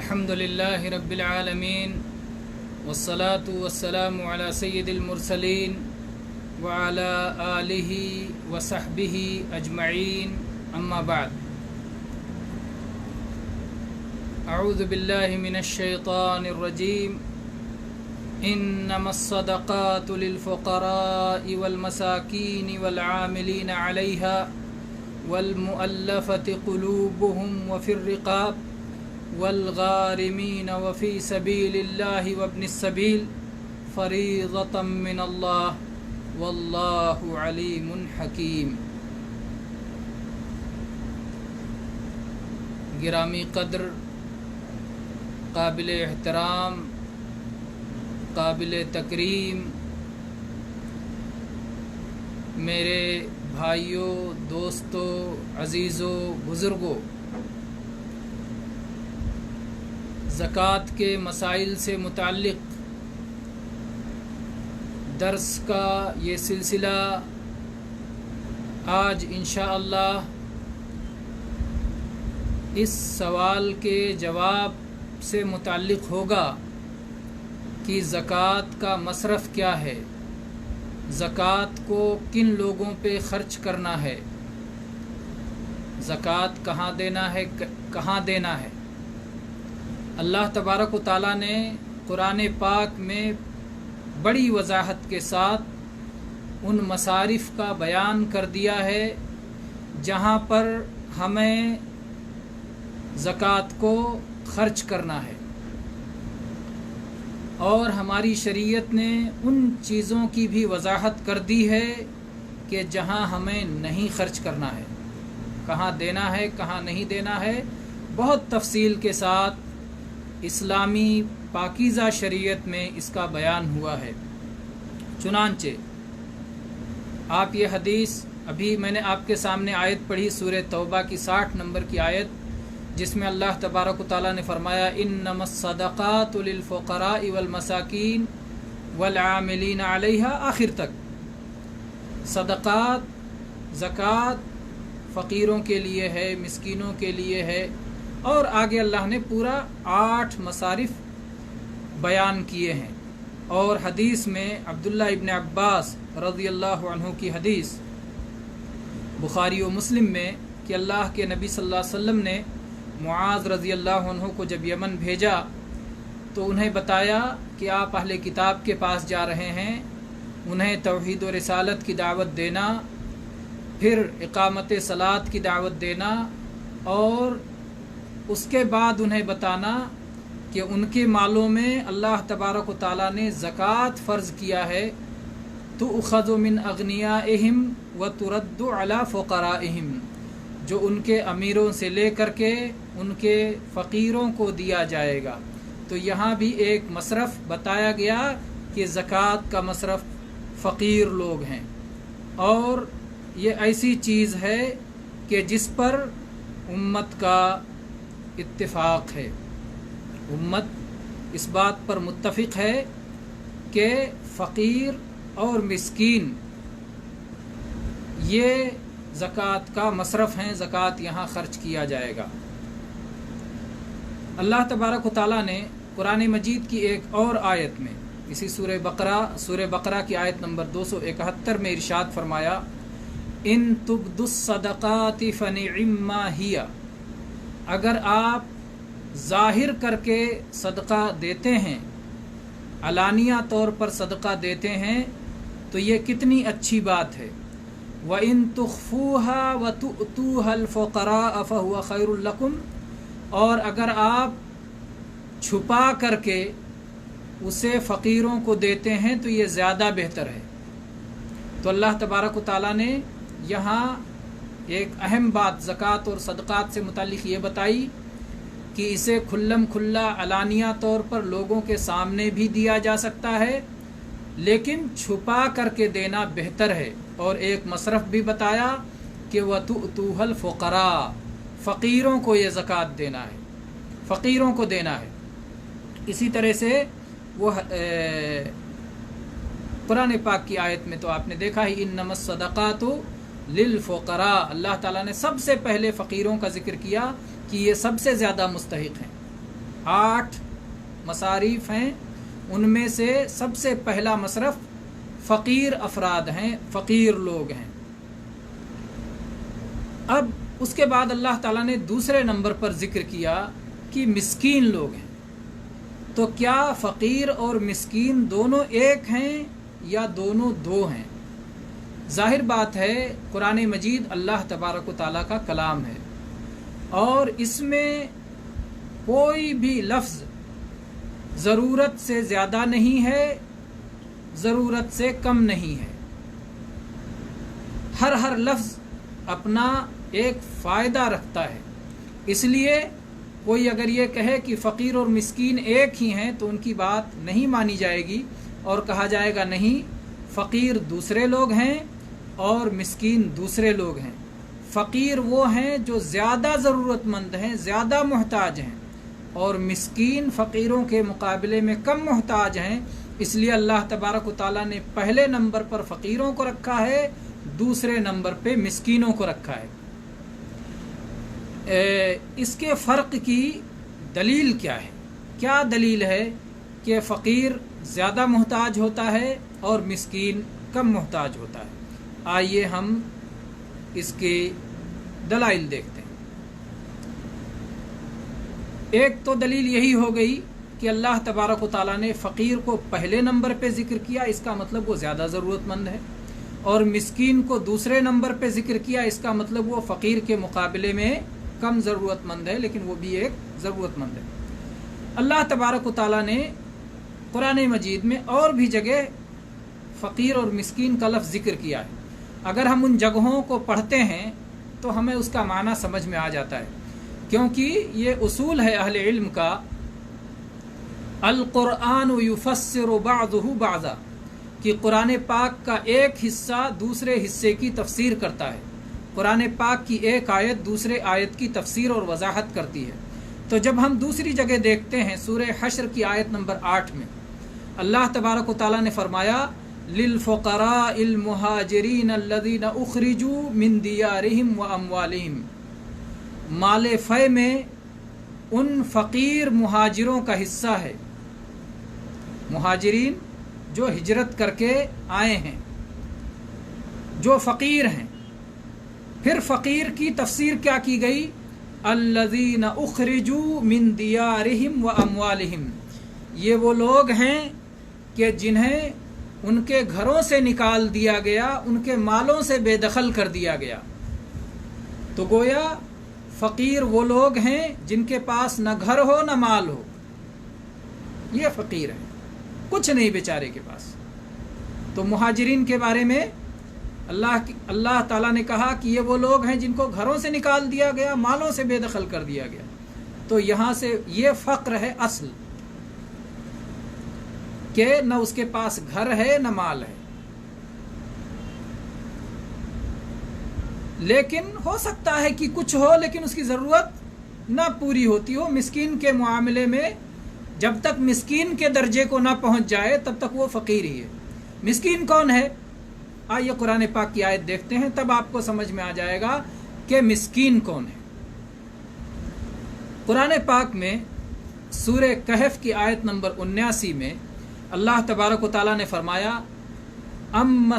الحمد لله رب العالمين والصلاة والسلام على سيد المرسلين وعلى آله وصحبه أجمعين أما بعد أعوذ بالله من الشيطان الرجيم إنما الصدقات للفقراء والمساكين والعاملين عليها والمؤلفة قلوبهم وفي الرقاب والغارمين وفي سبيل الله وابن السبيل فريضة من الله والله عليم حكيم۔ گرامی قدر، قابل احترام، قابل تکریم میرے بھائیوں، دوستوں، عزیزوں، بزرگوں، زکوٰۃ کے مسائل سے متعلق درس کا یہ سلسلہ آج انشاءاللہ اس سوال کے جواب سے متعلق ہوگا کہ زکوٰۃ کا مصرف کیا ہے، زکوٰۃ کو کن لوگوں پہ خرچ کرنا ہے، زکوٰۃ کہاں دینا ہے۔ اللہ تبارک و تعالیٰ نے قرآن پاک میں بڑی وضاحت کے ساتھ ان مصارف کا بیان کر دیا ہے جہاں پر ہمیں زکوٰۃ کو خرچ کرنا ہے، اور ہماری شریعت نے ان چیزوں کی بھی وضاحت کر دی ہے کہ جہاں ہمیں نہیں خرچ کرنا ہے، کہاں دینا ہے، کہاں نہیں دینا ہے، بہت تفصیل کے ساتھ اسلامی پاکیزہ شریعت میں اس کا بیان ہوا ہے۔ چنانچہ آپ یہ حدیث، ابھی میں نے آپ کے سامنے آیت پڑھی سورہ توبہ کی 60 نمبر کی آیت، جس میں اللہ تبارک و تعالیٰ نے فرمایا انما الصدقات للفقراء والمساکین والعاملین علیہا، آخر تک صدقات، زکوٰۃ فقیروں کے لیے ہے، مسکینوں کے لیے ہے، اور آگے اللہ نے پورا 8 مصارف بیان کیے ہیں۔ اور حدیث میں عبداللہ ابن عباس رضی اللہ عنہ کی حدیث بخاری و مسلم میں کہ اللہ کے نبی صلی اللہ علیہ وسلم نے معاذ رضی اللہ عنہ کو جب یمن بھیجا تو انہیں بتایا کہ آپ اہل کتاب کے پاس جا رہے ہیں، انہیں توحید و رسالت کی دعوت دینا، پھر اقامت صلاۃ کی دعوت دینا، اور اس کے بعد انہیں بتانا کہ ان کے مالوں میں اللہ تبارک و تعالیٰ نے زکوٰۃ فرض کیا ہے، تؤخذ من اغنیائہم وترد علی فقرائہم، جو ان کے امیروں سے لے کر کے ان کے فقیروں کو دیا جائے گا۔ تو یہاں بھی ایک مصرف بتایا گیا کہ زکوٰۃ کا مصرف فقیر لوگ ہیں، اور یہ ایسی چیز ہے کہ جس پر امت کا اتفاق ہے، امت اس بات پر متفق ہے کہ فقیر اور مسکین یہ زکوٰۃ کا مصرف ہیں، زکوٰۃ یہاں خرچ کیا جائے گا۔ اللہ تبارک و تعالیٰ نے قرآن مجید کی ایک اور آیت میں، اسی سورہ بقرہ کی آیت نمبر 271 میں ارشاد فرمایا ان تبدوا الصدقات فنعما ہی، اگر آپ ظاہر کر کے صدقہ دیتے ہیں، علانیہ طور پر صدقہ دیتے ہیں، تو یہ کتنی اچھی بات ہے۔ وَإِن تُخْفُوهَا وَتُؤْتُوهَا الْفُقَرَاءَ فَهُوَ خَيْرٌ لَكُمْ، اور اگر آپ چھپا کر کے اسے فقیروں کو دیتے ہیں تو یہ زیادہ بہتر ہے۔ تو اللہ تبارک و تعالیٰ نے یہاں ایک اہم بات زکوٰۃ اور صدقات سے متعلق یہ بتائی کہ اسے کھلم کھلا علانیہ طور پر لوگوں کے سامنے بھی دیا جا سکتا ہے، لیکن چھپا کر کے دینا بہتر ہے۔ اور ایک مصرف بھی بتایا کہ وَتُؤْتُوهَا الْفُقَرَاءَ، فقیروں کو یہ زکوٰۃ دینا ہے، فقیروں کو دینا ہے۔ اسی طرح سے وہ قرآن پاک کی آیت میں تو آپ نے دیکھا ہی انما الصدقات للفقراء، اللہ تعالیٰ نے سب سے پہلے فقیروں کا ذکر کیا کہ یہ سب سے زیادہ مستحق ہیں۔ 8 مصارف ہیں، ان میں سے سب سے پہلا مصرف فقیر افراد ہیں، فقیر لوگ ہیں۔ اب اس کے بعد اللہ تعالیٰ نے دوسرے نمبر پر ذکر کیا کہ مسکین لوگ ہیں۔ تو کیا فقیر اور مسکین دونوں ایک ہیں یا دونوں دو ہیں؟ ظاہر بات ہے قرآن مجید اللہ تبارک و تعالیٰ کا کلام ہے، اور اس میں کوئی بھی لفظ ضرورت سے زیادہ نہیں ہے، ضرورت سے کم نہیں ہے۔ ہر لفظ اپنا ایک فائدہ رکھتا ہے، اس لیے کوئی اگر یہ کہے کہ فقیر اور مسکین ایک ہی ہیں تو ان کی بات نہیں مانی جائے گی، اور کہا جائے گا نہیں، فقیر دوسرے لوگ ہیں اور مسکین دوسرے لوگ ہیں۔ فقیر وہ ہیں جو زیادہ ضرورت مند ہیں، زیادہ محتاج ہیں، اور مسکین فقیروں کے مقابلے میں کم محتاج ہیں۔ اس لیے اللہ تبارک و تعالیٰ نے پہلے نمبر پر فقیروں کو رکھا ہے، دوسرے نمبر پہ مسکینوں کو رکھا ہے۔ اس کے فرق کی دلیل کیا ہے؟ کیا دلیل ہے کہ فقیر زیادہ محتاج ہوتا ہے اور مسکین کم محتاج ہوتا ہے؟ آئیے ہم اس کی دلائل دیکھتے ہیں۔ ایک تو دلیل یہی ہو گئی کہ اللہ تبارک و تعالیٰ نے فقیر کو پہلے نمبر پہ ذکر کیا، اس کا مطلب وہ زیادہ ضرورت مند ہے، اور مسکین کو دوسرے نمبر پہ ذکر کیا، اس کا مطلب وہ فقیر کے مقابلے میں کم ضرورت مند ہے، لیکن وہ بھی ایک ضرورت مند ہے۔ اللہ تبارک و تعالیٰ نے قرآن مجید میں اور بھی جگہ فقیر اور مسکین کا لفظ ذکر کیا ہے۔ اگر ہم ان جگہوں کو پڑھتے ہیں تو ہمیں اس کا معنی سمجھ میں آ جاتا ہے، کیونکہ یہ اصول ہے اہل علم کا، القرآن یفسر بعضہ بعضا، کہ قرآن پاک کا ایک حصہ دوسرے حصے کی تفسیر کرتا ہے۔ قرآن پاک کی ایک آیت دوسرے آیت کی تفسیر اور وضاحت کرتی ہے۔ تو جب ہم دوسری جگہ دیکھتے ہیں سورہ حشر کی آیت نمبر 8 میں اللہ تبارک و تعالیٰ نے فرمایا للفقراء المہاجرین الذین اخرجوا من دیارہم واموالہم، مال فے میں ان فقیر مہاجروں کا حصہ ہے، مہاجرین جو ہجرت کر کے آئے ہیں، جو فقیر ہیں۔ پھر فقیر کی تفسیر کیا کی گئی؟ الذین اخرجوا من دیارہم واموالہم، یہ وہ لوگ ہیں کہ جنہیں ان کے گھروں سے نکال دیا گیا، ان کے مالوں سے بے دخل کر دیا گیا۔ تو گویا فقیر وہ لوگ ہیں جن کے پاس نہ گھر ہو نہ مال ہو، یہ فقیر ہے، کچھ نہیں بیچارے کے پاس۔ تو مہاجرین کے بارے میں اللہ تعالیٰ نے کہا کہ یہ وہ لوگ ہیں جن کو گھروں سے نکال دیا گیا، مالوں سے بے دخل کر دیا گیا۔ تو یہاں سے یہ فقر ہے اصل، کہ نہ اس کے پاس گھر ہے نہ مال ہے۔ لیکن ہو سکتا ہے کہ کچھ ہو لیکن اس کی ضرورت نہ پوری ہوتی ہو۔ مسکین کے معاملے میں جب تک مسکین کے درجے کو نہ پہنچ جائے تب تک وہ فقیر ہی ہے۔ مسکین کون ہے؟ آئیے قرآن پاک کی آیت دیکھتے ہیں، تب آپ کو سمجھ میں آ جائے گا کہ مسکین کون ہے۔ قرآن پاک میں سورہ کہف کی آیت نمبر 79 میں اللہ تبارک و تعالیٰ نے فرمایا اما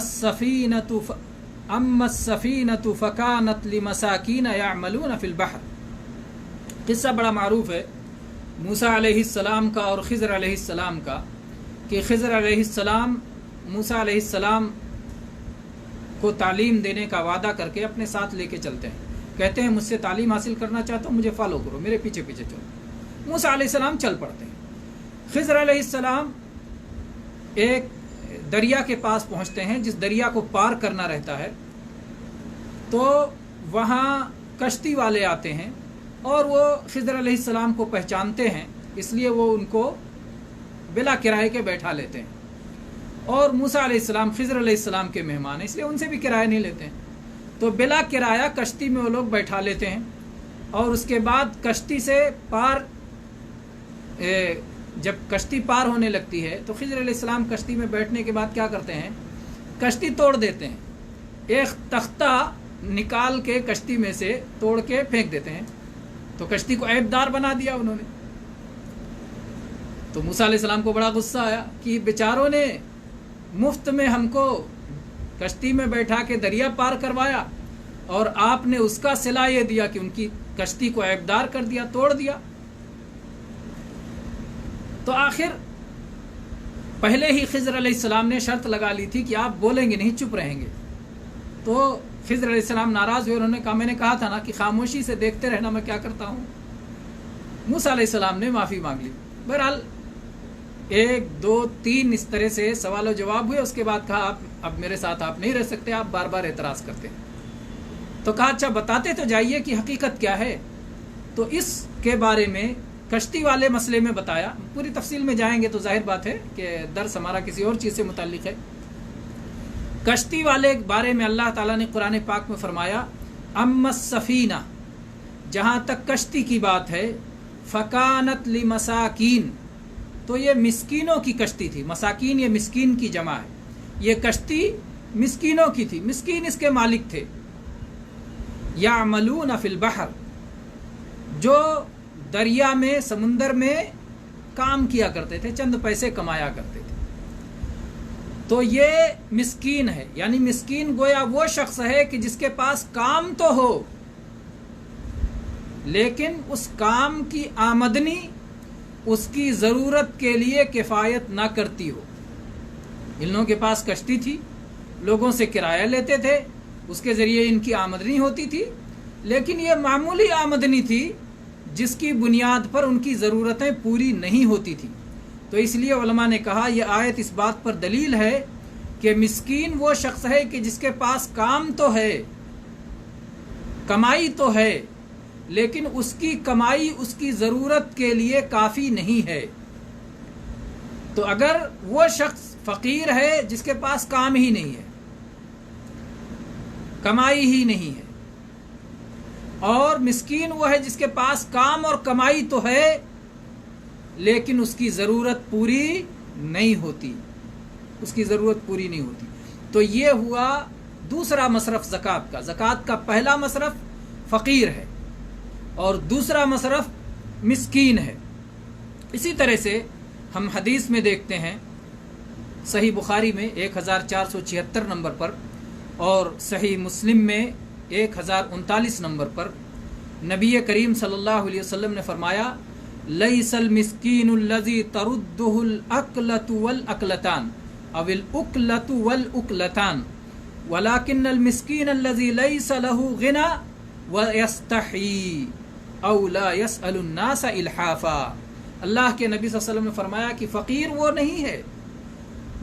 السفینۃ فکانت لمساکین یعملون فی البحر۔ قصہ بڑا معروف ہے موسیٰ علیہ السلام کا اور خضر علیہ السلام کا، کہ خضر علیہ السلام موسیٰ علیہ السلام کو تعلیم دینے کا وعدہ کر کے اپنے ساتھ لے کے چلتے ہیں، کہتے ہیں مجھ سے تعلیم حاصل کرنا چاہتا ہوں، مجھے فالو کرو، میرے پیچھے پیچھے چلو۔ موسیٰ علیہ السلام چل پڑتے ہیں۔ خضر علیہ السلام ایک دریا کے پاس پہنچتے ہیں، جس دریا کو پار کرنا رہتا ہے، تو وہاں کشتی والے آتے ہیں اور وہ خضر علیہ السلام کو پہچانتے ہیں، اس لیے وہ ان کو بلا کرائے کے بیٹھا لیتے ہیں۔ اور موسیٰ علیہ السلام خضر علیہ السلام کے مہمان ہیں، اس لیے ان سے بھی کرایہ نہیں لیتے ہیں، تو بلا کرایہ کشتی میں وہ لوگ بیٹھا لیتے ہیں۔ اور اس کے بعد کشتی سے پار جب کشتی پار ہونے لگتی ہے تو خضر علیہ السلام کشتی میں بیٹھنے کے بعد کیا کرتے ہیں؟ کشتی توڑ دیتے ہیں، ایک تختہ نکال کے کشتی میں سے توڑ کے پھینک دیتے ہیں، تو کشتی کو عیب دار بنا دیا انہوں نے۔ تو موسیٰ علیہ السلام کو بڑا غصہ آیا کہ بیچاروں نے مفت میں ہم کو کشتی میں بیٹھا کے دریا پار کروایا اور آپ نے اس کا صلہ یہ دیا کہ ان کی کشتی کو عیبدار کر دیا، توڑ دیا۔ تو آخر پہلے ہی خضر علیہ السلام نے شرط لگا لی تھی کہ آپ بولیں گے نہیں، چپ رہیں گے۔ تو خضر علیہ السلام ناراض ہوئے، انہوں نے کہا میں نے کہا تھا نا کہ خاموشی سے دیکھتے رہنا، میں کیا کرتا ہوں۔ موسیٰ علیہ السلام نے معافی مانگ لی۔ بہرحال 1 2 3 اس طرح سے سوال و جواب ہوئے، اس کے بعد کہا آپ اب میرے ساتھ آپ نہیں رہ سکتے، آپ بار بار اعتراض کرتے ہیں۔ تو کہا اچھا بتاتے تو جائیے کہ حقیقت کیا ہے۔ تو اس کے بارے میں کشتی والے مسئلے میں بتایا، پوری تفصیل میں جائیں گے تو ظاہر بات ہے کہ درس ہمارا کسی اور چیز سے متعلق ہے۔ کشتی والے بارے میں اللہ تعالیٰ نے قرآن پاک میں فرمایا اما السفینہ، جہاں تک کشتی کی بات ہے، فکانت لمساکین، تو یہ مسکینوں کی کشتی تھی۔ مساکین یہ مسکین کی جمع ہے، یہ کشتی مسکینوں کی تھی، مسکین اس کے مالک تھے۔ یعملون فی البحر، جو دریا میں سمندر میں کام کیا کرتے تھے، چند پیسے کمایا کرتے تھے۔ تو یہ مسکین ہے، یعنی مسکین گویا وہ شخص ہے کہ جس کے پاس کام تو ہو لیکن اس کام کی آمدنی اس کی ضرورت کے لیے کفایت نہ کرتی ہو۔ ان لوگوں کے پاس کشتی تھی، لوگوں سے کرایہ لیتے تھے، اس کے ذریعے ان کی آمدنی ہوتی تھی، لیکن یہ معمولی آمدنی تھی جس کی بنیاد پر ان کی ضرورتیں پوری نہیں ہوتی تھیں۔ تو اس لیے علماء نے کہا یہ آیت اس بات پر دلیل ہے کہ مسکین وہ شخص ہے کہ جس کے پاس کام تو ہے، کمائی تو ہے، لیکن اس کی کمائی اس کی ضرورت کے لیے کافی نہیں ہے۔ تو اگر وہ شخص فقیر ہے جس کے پاس کام ہی نہیں ہے، کمائی ہی نہیں ہے، اور مسکین وہ ہے جس کے پاس کام اور کمائی تو ہے لیکن اس کی ضرورت پوری نہیں ہوتی، اس کی ضرورت پوری نہیں ہوتی۔ تو یہ ہوا دوسرا مصرف زکوٰۃ کا۔ زکوٰۃ کا پہلا مصرف فقیر ہے اور دوسرا مصرف مسکین ہے۔ اسی طرح سے ہم حدیث میں دیکھتے ہیں، صحیح بخاری میں 1476 نمبر پر اور صحیح مسلم میں 1039 نمبر پر نبی کریم صلی اللہ علیہ وسلم نے فرمایا لیس المسکین الذی ترده الاکلۃ والاکلتان او الاکلۃ والاکلتان ولکن المسکین الذی لیس له غنی ویستحی او لا یسأل الناس الحافا۔ اللہ کے نبی صلی اللہ علیہ وسلم نے فرمایا کہ فقیر وہ نہیں ہے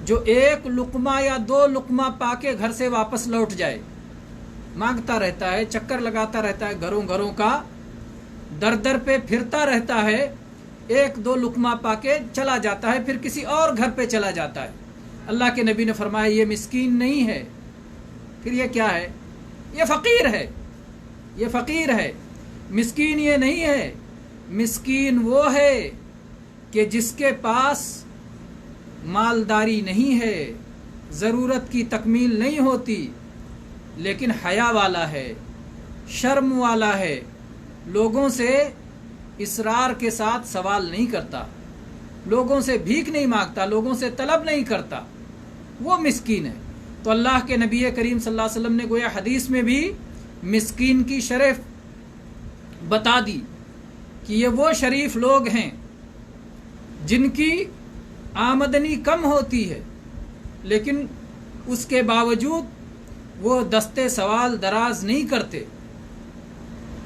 جو ایک لقمہ یا 2 لقمہ پا کے گھر سے واپس لوٹ جائے، مانگتا رہتا ہے، چکر لگاتا رہتا ہے، گھروں گھروں کا در در پہ پھرتا رہتا ہے، 1 2 لقمہ پا کے چلا جاتا ہے، پھر کسی اور گھر پہ چلا جاتا ہے۔ اللہ کے نبی نے فرمایا یہ مسکین نہیں ہے، پھر یہ کیا ہے؟ یہ فقیر ہے، یہ فقیر ہے، مسکین یہ نہیں ہے۔ مسکین وہ ہے کہ جس کے پاس مالداری نہیں ہے، ضرورت کی تکمیل نہیں ہوتی، لیکن حیا والا ہے، شرم والا ہے، لوگوں سے اصرار کے ساتھ سوال نہیں کرتا، لوگوں سے بھیک نہیں مانگتا، لوگوں سے طلب نہیں کرتا، وہ مسکین ہے۔ تو اللہ کے نبی کریم صلی اللہ علیہ وسلم نے گویا حدیث میں بھی مسکین کی شرف بتا دی کہ یہ وہ شریف لوگ ہیں جن کی آمدنی کم ہوتی ہے لیکن اس کے باوجود وہ دستے سوال دراز نہیں کرتے،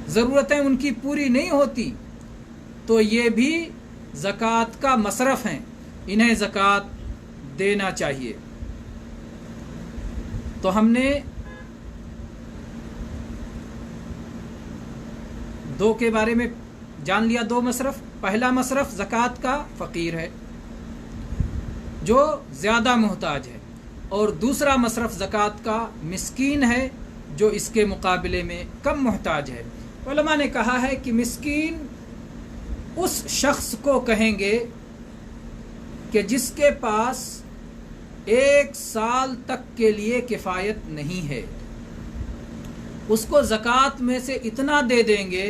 ضرورتیں ان کی پوری نہیں ہوتی، تو یہ بھی زکوٰۃ کا مصرف ہیں، انہیں زکوٰۃ دینا چاہیے۔ تو ہم نے 2 کے بارے میں جان لیا، 2 مصرف۔ پہلا مصرف زکوٰۃ کا فقیر ہے جو زیادہ محتاج ہے، اور دوسرا مصرف زکوٰۃ کا مسکین ہے جو اس کے مقابلے میں کم محتاج ہے۔ علماء نے کہا ہے کہ مسکین اس شخص کو کہیں گے کہ جس کے پاس 1 سال تک کے لیے کفایت نہیں ہے، اس کو زکوٰۃ میں سے اتنا دے دیں گے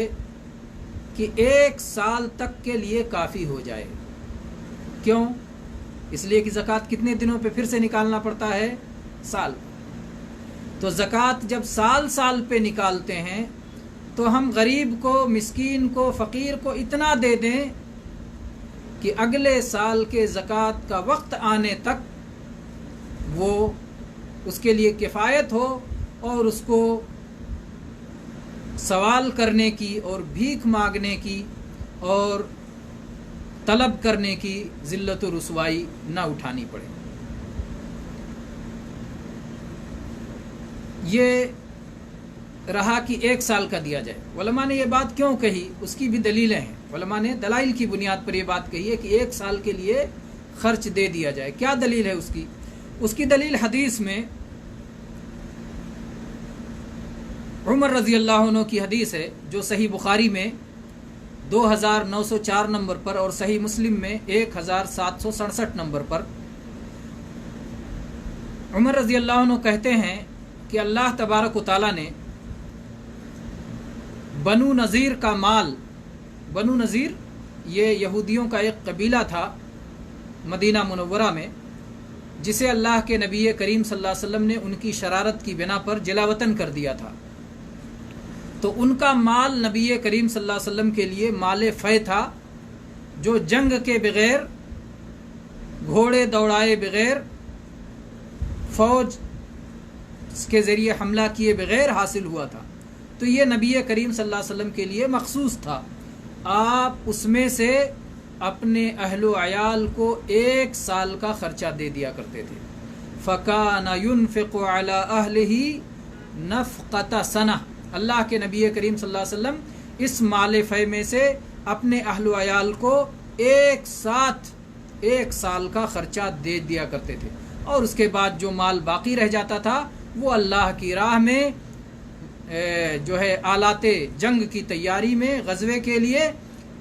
کہ 1 سال تک کے لیے کافی ہو جائے، کیوں؟ اس لیے کہ زکوٰۃ کتنے دنوں پہ پھر سے نکالنا پڑتا ہے؟ سال۔ تو زکوٰۃ جب سال سال پہ نکالتے ہیں تو ہم غریب کو، مسکین کو، فقیر کو اتنا دے دیں کہ اگلے سال کے زکوٰۃ کا وقت آنے تک وہ اس کے لیے کفایت ہو اور اس کو سوال کرنے کی اور بھیک مانگنے کی اور طلب کرنے کی ذلت و رسوائی نہ اٹھانی پڑے۔ یہ رہا کہ 1 سال کا دیا جائے۔ علماء نے یہ بات کیوں کہی؟ اس کی بھی دلیلیں ہیں۔ علماء نے دلائل کی بنیاد پر یہ بات کہی ہے کہ 1 سال کے لیے خرچ دے دیا جائے۔ کیا دلیل ہے اس کی؟ اس کی دلیل حدیث میں عمر رضی اللہ عنہ کی حدیث ہے جو صحیح بخاری میں 2904 نمبر پر اور صحیح مسلم میں 1767 نمبر پر عمر رضی اللہ عنہ کہتے ہیں کہ اللہ تبارک و تعالیٰ نے بنو نذیر کا مال، بنو نذیر یہ یہودیوں کا ایک قبیلہ تھا مدینہ منورہ میں، جسے اللہ کے نبی کریم صلی اللہ علیہ وسلم نے ان کی شرارت کی بنا پر جلا وطن کر دیا تھا۔ تو ان کا مال نبی کریم صلی اللہ علیہ وسلم کے لیے مال فے تھا، جو جنگ کے بغیر، گھوڑے دوڑائے بغیر، فوج کے ذریعے حملہ کیے بغیر حاصل ہوا تھا۔ تو یہ نبی کریم صلی اللہ علیہ وسلم کے لیے مخصوص تھا۔ آپ اس میں سے اپنے اہل و عیال کو 1 سال کا خرچہ دے دیا کرتے تھے۔ فَكَانَ يُنْفِقُ عَلَىٰ أَهْلِهِ نَفْقَةَ سَنَةٍ، اللہ کے نبی کریم صلی اللہ علیہ وسلم اس مال فے میں سے اپنے اہل و عیال کو ایک سال کا خرچہ دے دیا کرتے تھے، اور اس کے بعد جو مال باقی رہ جاتا تھا وہ اللہ کی راہ میں جو ہے آلات جنگ کی تیاری میں، غزوے کے لیے،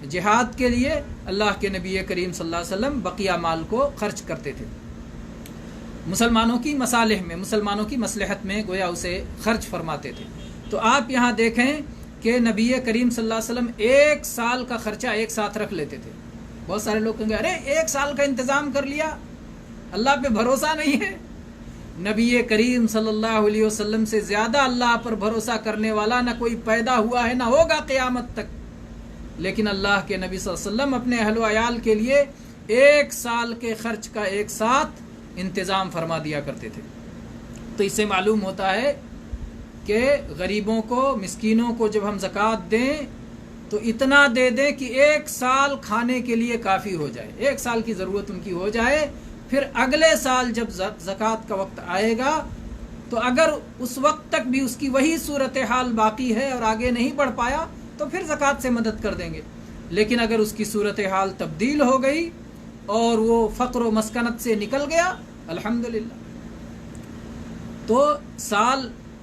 جہاد کے لیے اللہ کے نبی کریم صلی اللہ علیہ وسلم بقیہ مال کو خرچ کرتے تھے۔ مسلمانوں کی مصالح میں، مسلمانوں کی مصلحت میں گویا اسے خرچ فرماتے تھے۔ تو آپ یہاں دیکھیں کہ نبی کریم صلی اللہ علیہ وسلم 1 سال کا خرچہ ایک ساتھ رکھ لیتے تھے۔ بہت سارے لوگ کہیں گے ارے 1 سال کا انتظام کر لیا، اللہ پہ بھروسہ نہیں ہے۔ نبی کریم صلی اللہ علیہ وسلم سے زیادہ اللہ پر بھروسہ کرنے والا نہ کوئی پیدا ہوا ہے، نہ ہوگا قیامت تک۔ لیکن اللہ کے نبی صلی اللہ علیہ وسلم اپنے اہل و عیال کے لیے 1 سال کے خرچ کا ایک ساتھ انتظام فرما دیا کرتے تھے۔ تو اس سے معلوم ہوتا ہے کہ غریبوں کو، مسکینوں کو جب ہم زکوٰۃ دیں تو اتنا دے دیں کہ 1 سال کھانے کے لیے کافی ہو جائے، 1 سال کی ضرورت ان کی ہو جائے۔ پھر اگلے سال جب زکوٰۃ کا وقت آئے گا تو اگر اس وقت تک بھی اس کی وہی صورتحال باقی ہے اور آگے نہیں بڑھ پایا تو پھر زکوٰۃ سے مدد کر دیں گے۔ لیکن اگر اس کی صورتحال تبدیل ہو گئی اور وہ فقر و مسکنت سے نکل گیا، الحمدللہ۔ تو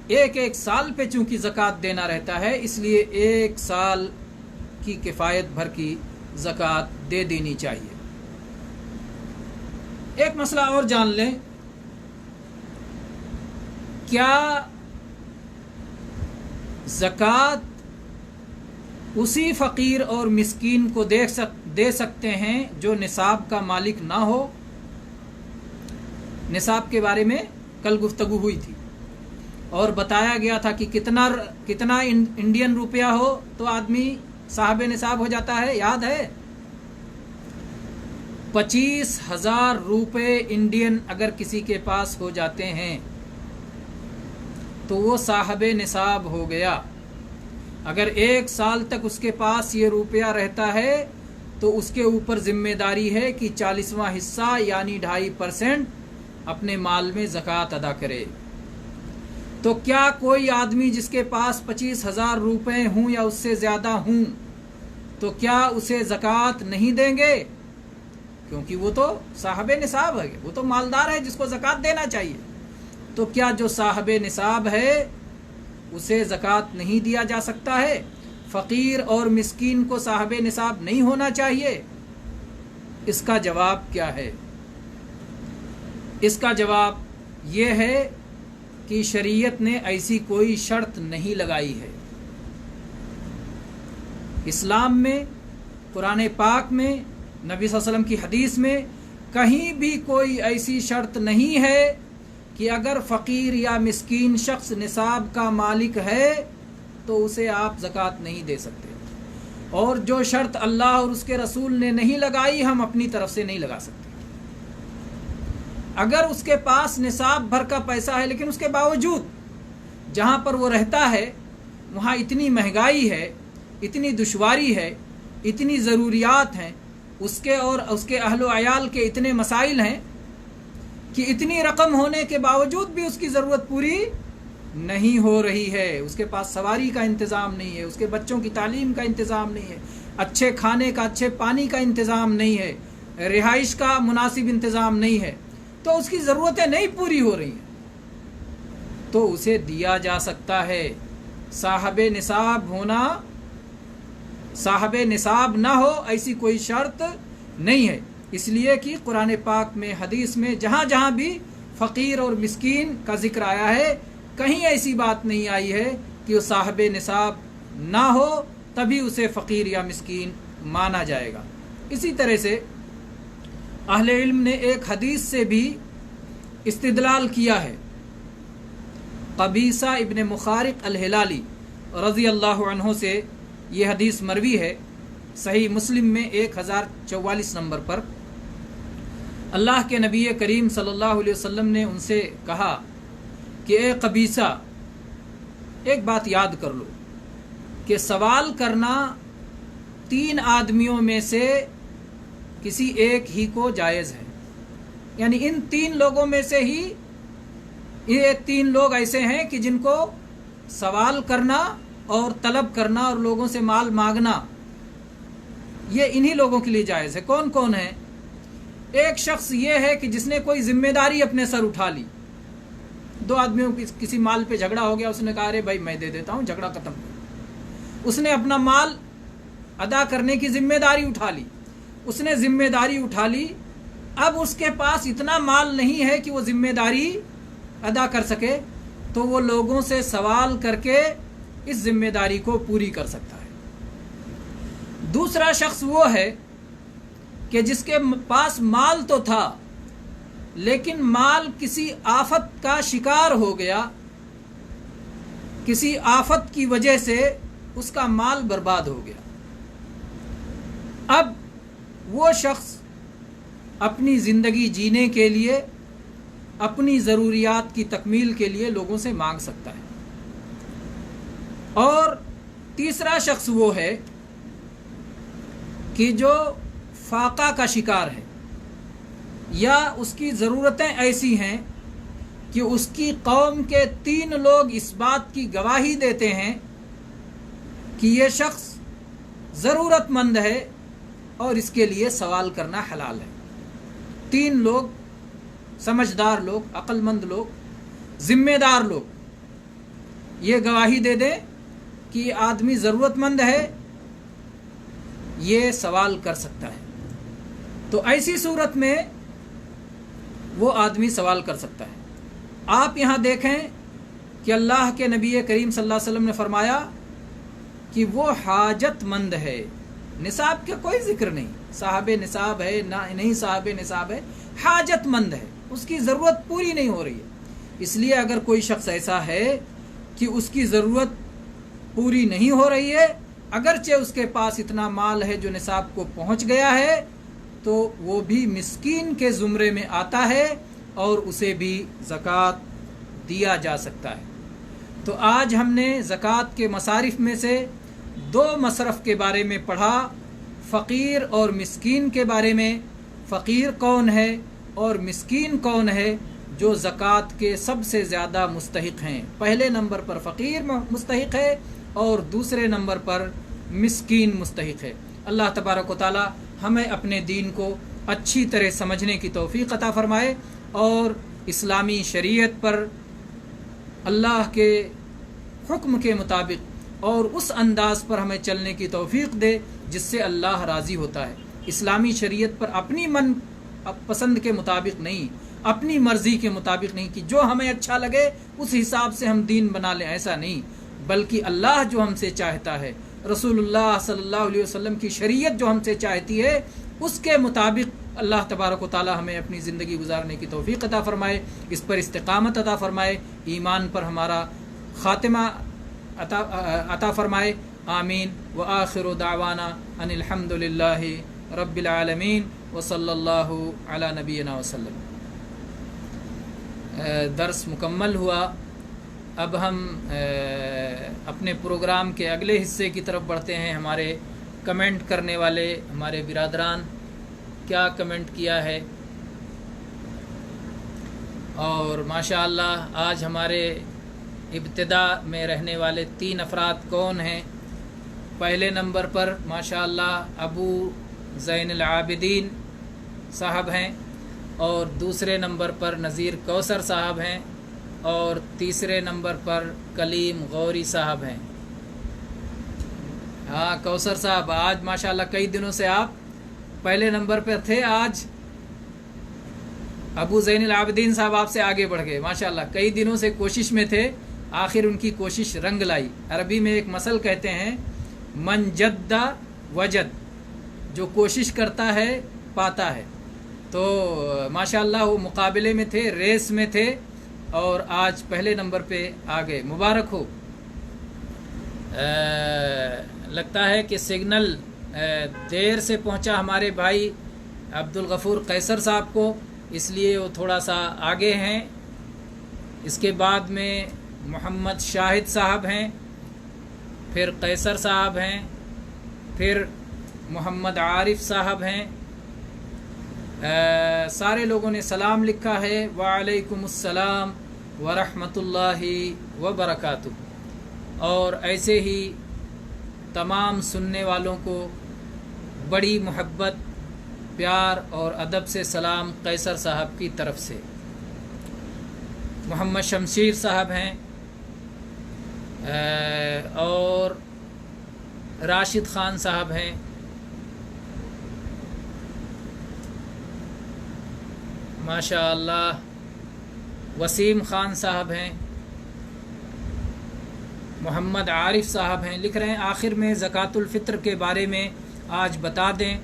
ایک سال پہ چونکہ زکوٰۃ دینا رہتا ہے، اس لیے 1 سال کی کفایت بھر کی زکوٰۃ دے دینی چاہیے۔ ایک مسئلہ اور جان لیں، کیا زکوٰۃ اسی فقیر اور مسکین کو دے سکتے ہیں جو نصاب کا مالک نہ ہو؟ نصاب کے بارے میں کل گفتگو ہوئی تھی اور بتایا گیا تھا کہ کتنا انڈین روپیہ ہو تو آدمی صاحب نصاب ہو جاتا ہے، یاد ہے؟ 25,000 روپے انڈین اگر کسی کے پاس ہو جاتے ہیں تو وہ صاحب نصاب ہو گیا۔ اگر 1 سال تک اس کے پاس یہ روپیہ رہتا ہے تو اس کے اوپر ذمہ داری ہے کہ 40واں حصہ یعنی 2.5% اپنے مال میں زکوٰۃ ادا کرے۔ تو کیا کوئی آدمی جس کے پاس 25,000 روپے ہوں یا اس سے زیادہ ہوں تو کیا اسے زکوٰۃ نہیں دیں گے؟ کیونکہ وہ تو صاحب نصاب ہے، وہ تو مالدار ہے جس کو زکوٰۃ دینا چاہیے۔ تو کیا جو صاحب نصاب ہے اسے زکوٰۃ نہیں دیا جا سکتا ہے؟ فقیر اور مسکین کو صاحب نصاب نہیں ہونا چاہیے؟ اس کا جواب کیا ہے؟ اس کا جواب یہ ہے کہ شریعت نے ایسی کوئی شرط نہیں لگائی ہے۔ اسلام میں، قرآن پاک میں نبی صلی اللہ علیہ وسلم کی حدیث میں کہیں بھی کوئی ایسی شرط نہیں ہے کہ اگر فقیر یا مسکین شخص نصاب کا مالک ہے تو اسے آپ زکوٰۃ نہیں دے سکتے، اور جو شرط اللہ اور اس کے رسول نے نہیں لگائی ہم اپنی طرف سے نہیں لگا سکتے۔ اگر اس کے پاس نصاب بھر کا پیسہ ہے لیکن اس کے باوجود جہاں پر وہ رہتا ہے وہاں اتنی مہنگائی ہے، اتنی دشواری ہے، اتنی ضروریات ہیں، اس کے اور اس کے اہل و عیال کے اتنے مسائل ہیں کہ اتنی رقم ہونے کے باوجود بھی اس کی ضرورت پوری نہیں ہو رہی ہے، اس کے پاس سواری کا انتظام نہیں ہے، اس کے بچوں کی تعلیم کا انتظام نہیں ہے، اچھے کھانے کا، اچھے پانی کا انتظام نہیں ہے، رہائش کا مناسب انتظام نہیں ہے، تو اس کی ضرورتیں نہیں پوری ہو رہی ہیں، تو اسے دیا جا سکتا ہے۔ صاحب نصاب ہونا، صاحب نصاب نہ ہو ایسی کوئی شرط نہیں ہے، اس لیے کہ قرآن پاک میں، حدیث میں جہاں جہاں بھی فقیر اور مسکین کا ذکر آیا ہے کہیں ایسی بات نہیں آئی ہے کہ وہ صاحب نصاب نہ ہو تبھی اسے فقیر یا مسکین مانا جائے گا۔ اسی طرح سے اہل علم نے ایک حدیث سے بھی استدلال کیا ہے۔ قبیصہ ابن مخارق الہلالی رضی اللہ عنہ سے یہ حدیث مروی ہے، صحیح مسلم میں 1044 نمبر پر۔ اللہ کے نبی کریم صلی اللہ علیہ وسلم نے ان سے کہا کہ اے قبیصہ، ایک بات یاد کر لو کہ سوال کرنا 3 آدمیوں میں سے کسی ایک ہی کو جائز ہے، یعنی ان 3 لوگوں میں سے ہی یہ 3 لوگ ایسے ہیں کہ جن کو سوال کرنا اور طلب کرنا اور لوگوں سے مال مانگنا یہ انہی لوگوں کے لیے جائز ہے۔ کون کون ہے؟ ایک شخص یہ ہے کہ جس نے کوئی ذمہ داری اپنے سر اٹھا لی، 2 آدمیوں کی کسی مال پہ جھگڑا ہو گیا، اس نے کہا ارے بھائی میں دے دیتا ہوں، جھگڑا ختم، اس نے اپنا مال ادا کرنے کی ذمہ داری اٹھا لی، اس نے ذمہ داری اٹھا لی، اب اس کے پاس اتنا مال نہیں ہے کہ وہ ذمہ داری ادا کر سکے، تو وہ لوگوں سے سوال کر کے اس ذمہ داری کو پوری کر سکتا ہے۔ دوسرا شخص وہ ہے کہ جس کے پاس مال تو تھا لیکن مال کسی آفت کا شکار ہو گیا، کسی آفت کی وجہ سے اس کا مال برباد ہو گیا، اب وہ شخص اپنی زندگی جینے کے لیے، اپنی ضروریات کی تکمیل کے لیے لوگوں سے مانگ سکتا ہے۔ اور تیسرا شخص وہ ہے کہ جو فاقہ کا شکار ہے، یا اس کی ضرورتیں ایسی ہیں کہ اس کی قوم کے 3 لوگ اس بات کی گواہی دیتے ہیں کہ یہ شخص ضرورت مند ہے اور اس کے لیے سوال کرنا حلال ہے۔ 3 لوگ، سمجھدار لوگ، عقل مند لوگ، ذمہ دار لوگ یہ گواہی دے دیں کہ یہ آدمی ضرورت مند ہے، یہ سوال کر سکتا ہے، تو ایسی صورت میں وہ آدمی سوال کر سکتا ہے۔ آپ یہاں دیکھیں کہ اللہ کے نبی کریم صلی اللہ علیہ وسلم نے فرمایا کہ وہ حاجت مند ہے، نصاب کا کوئی ذکر نہیں، صاحب نصاب ہے نہیں صاحب نصاب ہے، حاجت مند ہے، اس کی ضرورت پوری نہیں ہو رہی ہے۔ اس لیے اگر کوئی شخص ایسا ہے کہ اس کی ضرورت پوری نہیں ہو رہی ہے، اگرچہ اس کے پاس اتنا مال ہے جو نصاب کو پہنچ گیا ہے، تو وہ بھی مسکین کے زمرے میں آتا ہے اور اسے بھی زکوٰۃ دیا جا سکتا ہے۔ تو آج ہم نے زکوٰۃ کے مصارف میں سے 2 مصرف کے بارے میں پڑھا، فقیر اور مسکین کے بارے میں۔ فقیر کون ہے اور مسکین کون ہے جو زکوٰۃ کے سب سے زیادہ مستحق ہیں؟ پہلے نمبر پر فقیر مستحق ہے اور دوسرے نمبر پر مسکین مستحق ہے۔ اللہ تبارک و تعالی ہمیں اپنے دین کو اچھی طرح سمجھنے کی توفیق عطا فرمائے اور اسلامی شریعت پر اللہ کے حکم کے مطابق اور اس انداز پر ہمیں چلنے کی توفیق دے جس سے اللہ راضی ہوتا ہے۔ اسلامی شریعت پر اپنی من پسند کے مطابق نہیں، اپنی مرضی کے مطابق نہیں کہ جو ہمیں اچھا لگے اس حساب سے ہم دین بنا لیں، ایسا نہیں، بلکہ اللہ جو ہم سے چاہتا ہے، رسول اللہ صلی اللہ علیہ وسلم کی شریعت جو ہم سے چاہتی ہے اس کے مطابق اللہ تبارک و تعالی ہمیں اپنی زندگی گزارنے کی توفیق عطا فرمائے، اس پر استقامت عطا فرمائے، ایمان پر ہمارا خاتمہ عطا فرمائے، آمین۔ وآخر دعوانا ان الحمد للہ رب العالمین وصلی اللہ علی نبینا وسلم۔ درس مکمل ہوا، اب ہم اپنے پروگرام کے اگلے حصے کی طرف بڑھتے ہیں۔ ہمارے کمنٹ کرنے والے ہمارے برادران کیا کمنٹ کیا ہے، اور ماشاءاللہ آج ہمارے ابتدا میں رہنے والے 3 افراد کون ہیں؟ پہلے نمبر پر ماشاءاللہ ابو زین العابدین صاحب ہیں، اور دوسرے نمبر پر نذیر کوثر صاحب ہیں، اور تیسرے نمبر پر کلیم غوری صاحب ہیں۔ ہاں کوثر صاحب، آج ماشاءاللہ کئی دنوں سے آپ پہلے نمبر پر تھے، آج ابو زین العابدین صاحب آپ سے آگے بڑھ گئے ماشاءاللہ، کئی دنوں سے کوشش میں تھے، آخر ان کی کوشش رنگ لائی۔ عربی میں ایک مثل کہتے ہیں، من جد وجد، جو کوشش کرتا ہے پاتا ہے۔ تو ماشاءاللہ وہ مقابلے میں تھے، ریس میں تھے، اور آج پہلے نمبر پہ آ گئے، مبارک ہو۔ لگتا ہے کہ سگنل دیر سے پہنچا ہمارے بھائی عبدالغفور قیصر صاحب کو، اس لیے وہ تھوڑا سا آگے ہیں۔ اس کے بعد میں محمد شاہد صاحب ہیں، پھر قیصر صاحب ہیں، پھر محمد عارف صاحب ہیں۔ سارے لوگوں نے سلام لکھا ہے، وعلیکم السلام ورحمۃ اللہ وبرکاتہ، اور ایسے ہی تمام سننے والوں کو بڑی محبت، پیار اور ادب سے سلام قیصر صاحب کی طرف سے۔ محمد شمشیر صاحب ہیں، اور راشد خان صاحب ہیں، ماشاء اللہ وسیم خان صاحب ہیں، محمد عارف صاحب ہیں۔ لکھ رہے ہیں آخر میں زکوٰۃ الفطر کے بارے میں آج بتا دیں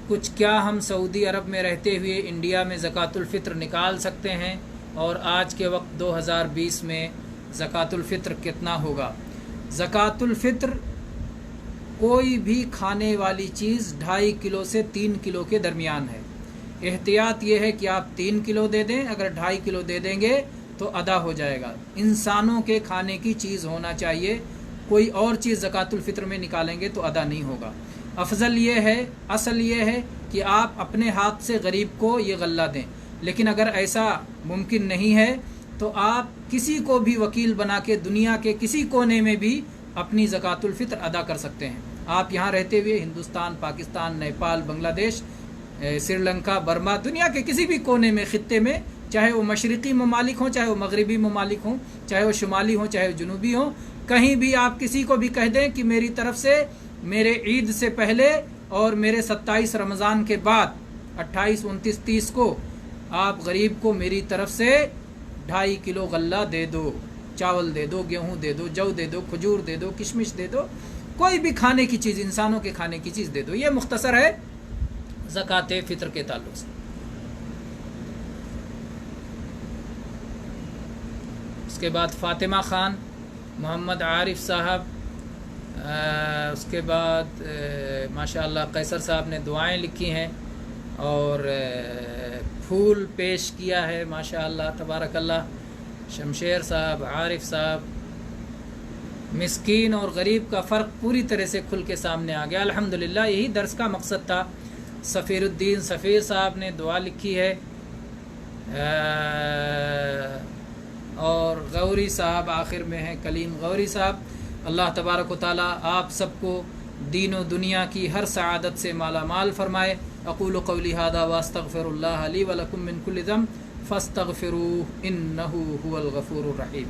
کچھ، کیا ہم سعودی عرب میں رہتے ہوئے انڈیا میں زکوٰۃ الفطر نکال سکتے ہیں، اور آج کے وقت 2020 میں زکوٰۃ الفطر کتنا ہوگا؟ زکوٰۃ الفطر کوئی بھی کھانے والی چیز 2.5 کلو سے 3 کلو کے درمیان ہے۔ احتیاط یہ ہے کہ آپ 3 کلو دے دیں، اگر 2.5 کلو دے دیں گے تو ادا ہو جائے گا۔ انسانوں کے کھانے کی چیز ہونا چاہیے، کوئی اور چیز زکوٰۃ الفطر میں نکالیں گے تو ادا نہیں ہوگا۔ افضل یہ ہے، اصل یہ ہے کہ آپ اپنے ہاتھ سے غریب کو یہ غلہ دیں، لیکن اگر ایسا ممکن نہیں ہے تو آپ کسی کو بھی وکیل بنا کے دنیا کے کسی کونے میں بھی اپنی زکوٰۃ الفطر ادا کر سکتے ہیں۔ آپ یہاں رہتے ہوئے ہندوستان، پاکستان، نیپال، بنگلہ دیش، سری لنکا، برما، دنیا کے کسی بھی کونے میں، خطے میں، چاہے وہ مشرقی ممالک ہوں، چاہے وہ مغربی ممالک ہوں، چاہے وہ شمالی ہوں، چاہے وہ جنوبی ہوں، کہیں بھی آپ کسی کو بھی کہہ دیں کہ میری طرف سے میرے عید سے پہلے اور میرے 27 رمضان کے بعد 28، 29، 30 کو آپ غریب کو میری طرف سے 2.5 کلو غلہ دے دو، چاول دے دو، گیہوں دے دو، جو دے دو، کھجور دے دو، کشمش دے دو، کوئی بھی کھانے کی چیز، انسانوں کے کھانے کی چیز دے دو۔ یہ مختصر ہے زکوٰۃ فطر کے تعلق سے۔ اس کے بعد فاطمہ خان، محمد عارف صاحب، اس کے بعد ماشاءاللہ قیصر صاحب نے دعائیں لکھی ہیں اور پھول پیش کیا ہے، ماشاءاللہ تبارک اللہ۔ شمشیر صاحب، عارف صاحب، مسکین اور غریب کا فرق پوری طرح سے کھل کے سامنے آ گیا، الحمدللہ۔ یہی درس کا مقصد تھا۔ سفیر الدین سفیر صاحب نے دعا لکھی ہے، اور غوری صاحب آخر میں ہیں، کلیم غوری صاحب۔ اللہ تبارک و تعالی آپ سب کو دین و دنیا کی ہر سعادت سے مالا مال فرمائے۔ اقول قولی ھذا واستغفر اللہ لی ولکم من کل ذنب فاستغفروہ انہ ھو الغفور الرحیم۔